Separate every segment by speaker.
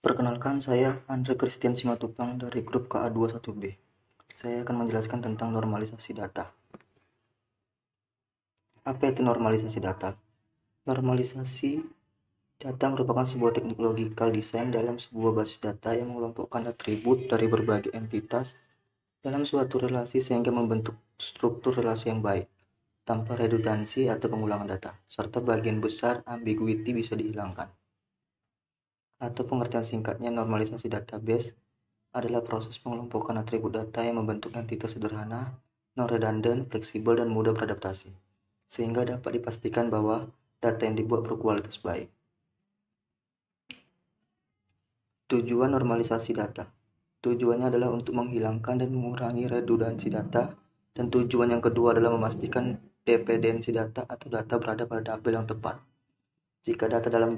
Speaker 1: Perkenalkan, saya Andre Christian Simatupang dari grup KA21B. Saya akan menjelaskan tentang normalisasi data. Apa itu normalisasi data? Normalisasi data merupakan sebuah teknik logical design dalam sebuah basis data yang mengelompokkan atribut dari berbagai entitas dalam suatu relasi sehingga membentuk struktur relasi yang baik, tanpa redundansi atau pengulangan data, serta bagian besar ambiguity bisa dihilangkan. Atau pengertian singkatnya, normalisasi database adalah proses pengelompokan atribut data yang membentuk entitas sederhana, non-redundant, fleksibel, dan mudah beradaptasi, sehingga dapat dipastikan bahwa data yang dibuat berkualitas baik. Tujuan normalisasi data. Tujuannya adalah untuk menghilangkan dan mengurangi redundansi data, dan tujuan yang kedua adalah memastikan dependensi data atau data berada pada tabel yang tepat. Jika data dalam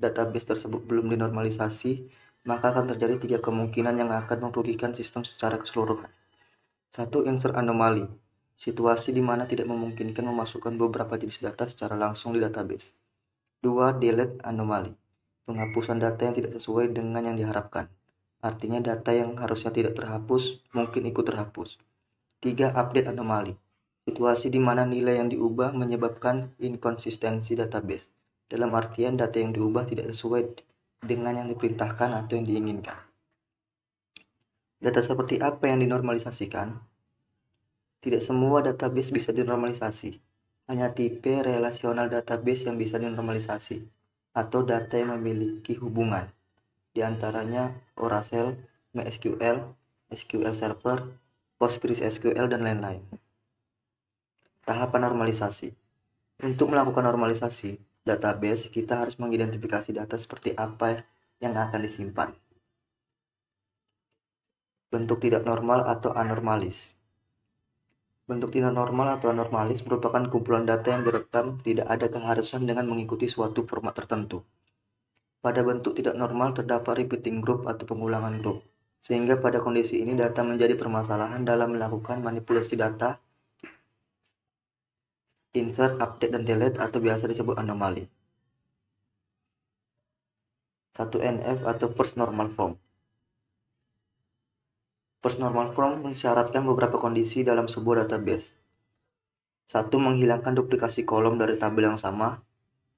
Speaker 1: database tersebut belum dinormalisasi, maka akan terjadi 3 kemungkinan yang akan merugikan sistem secara keseluruhan. 1. Insert anomali. Situasi di mana tidak memungkinkan memasukkan beberapa jenis data secara langsung di database. 2. Delete anomali. Penghapusan data yang tidak sesuai dengan yang diharapkan. Artinya data yang harusnya tidak terhapus mungkin ikut terhapus. 3. Update anomali. Situasi di mana nilai yang diubah menyebabkan inkonsistensi database. Dalam artian data yang diubah tidak sesuai dengan yang diperintahkan atau yang diinginkan. Data seperti apa yang dinormalisasikan? Tidak semua database bisa dinormalisasi. Hanya tipe relasional database yang bisa dinormalisasi, atau data yang memiliki hubungan, di antaranya Oracle, MySQL, SQL Server, PostgreSQL, dan lain-lain. Tahapan normalisasi. Untuk melakukan normalisasi database, kita harus mengidentifikasi data seperti apa yang akan disimpan. Bentuk tidak normal atau anormalis. Bentuk tidak normal atau anormalis merupakan kumpulan data yang direkam tidak ada keharusan dengan mengikuti suatu format tertentu. Pada bentuk tidak normal terdapat repeating group atau pengulangan grup, sehingga pada kondisi ini data menjadi permasalahan dalam melakukan manipulasi data, insert, update, dan delete atau biasa disebut anomali. 1NF atau First Normal Form. First Normal Form mensyaratkan beberapa kondisi dalam sebuah database. 1. Menghilangkan duplikasi kolom dari tabel yang sama.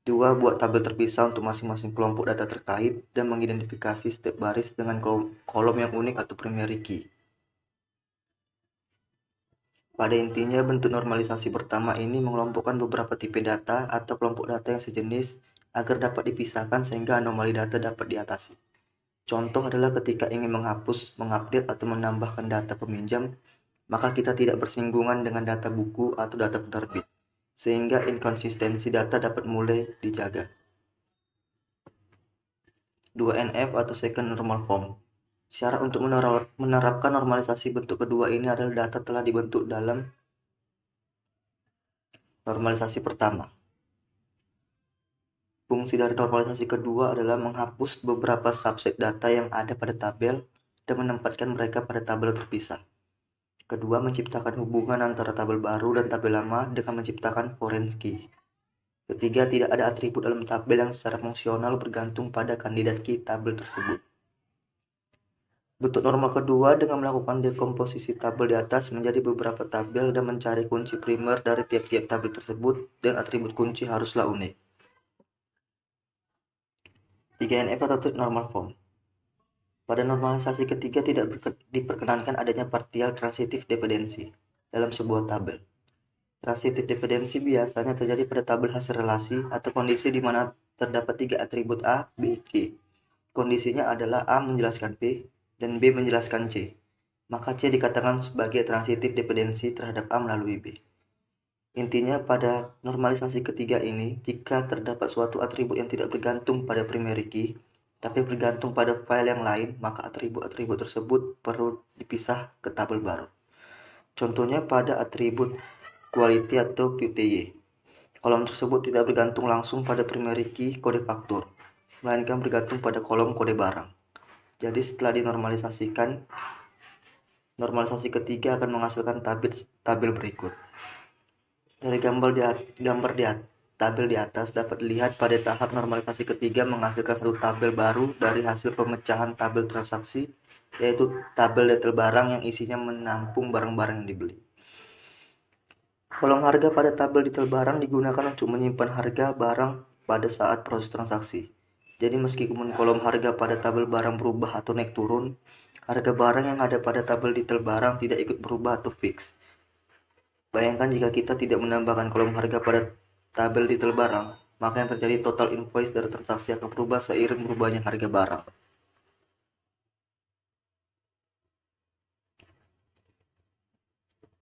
Speaker 1: 2. Buat tabel terpisah untuk masing-masing kelompok data terkait dan mengidentifikasi setiap baris dengan kolom yang unik atau primary key. Pada intinya, bentuk normalisasi pertama ini mengelompokkan beberapa tipe data atau kelompok data yang sejenis agar dapat dipisahkan sehingga anomali data dapat diatasi. Contoh adalah ketika ingin menghapus, mengupdate, atau menambahkan data peminjam, maka kita tidak bersinggungan dengan data buku atau data penerbit, sehingga inkonsistensi data dapat mulai dijaga. 2NF atau Second Normal Form. Syarat untuk menerapkan normalisasi bentuk kedua ini adalah data telah dibentuk dalam normalisasi pertama. Fungsi dari normalisasi kedua adalah menghapus beberapa subset data yang ada pada tabel dan menempatkan mereka pada tabel terpisah. Kedua, menciptakan hubungan antara tabel baru dan tabel lama dengan menciptakan foreign key. Ketiga, tidak ada atribut dalam tabel yang secara fungsional bergantung pada kandidat key tabel tersebut. Bentuk normal kedua dengan melakukan dekomposisi tabel di atas menjadi beberapa tabel dan mencari kunci primer dari tiap-tiap tabel tersebut, dan atribut kunci haruslah unik. 3NF atau normal form. Pada normalisasi ketiga tidak diperkenankan adanya partial transitive dependency dalam sebuah tabel. Transitive dependency biasanya terjadi pada tabel hasil relasi atau kondisi di mana terdapat 3 atribut A, B, C. Kondisinya adalah A menjelaskan B dan B menjelaskan C. Maka C dikatakan sebagai transitive dependency terhadap A melalui B. Intinya pada normalisasi ketiga ini, jika terdapat suatu atribut yang tidak bergantung pada primary key, tapi bergantung pada file yang lain, maka atribut-atribut tersebut perlu dipisah ke tabel baru. Contohnya pada atribut quality atau QTY. Kolom tersebut tidak bergantung langsung pada primary key kode faktur, melainkan bergantung pada kolom kode barang. Jadi setelah dinormalisasikan, normalisasi ketiga akan menghasilkan tabel berikut. Dari gambar di tabel di atas dapat dilihat pada tahap normalisasi ketiga menghasilkan satu tabel baru dari hasil pemecahan tabel transaksi, yaitu tabel detail barang yang isinya menampung barang-barang yang dibeli. Kolom harga pada tabel detail barang digunakan untuk menyimpan harga barang pada saat proses transaksi. Jadi meskipun kolom harga pada tabel barang berubah atau naik turun, harga barang yang ada pada tabel detail barang tidak ikut berubah atau fix. Bayangkan jika kita tidak menambahkan kolom harga pada tabel detail barang, maka yang terjadi total invoice dari transaksi akan berubah seiring berubahnya harga barang.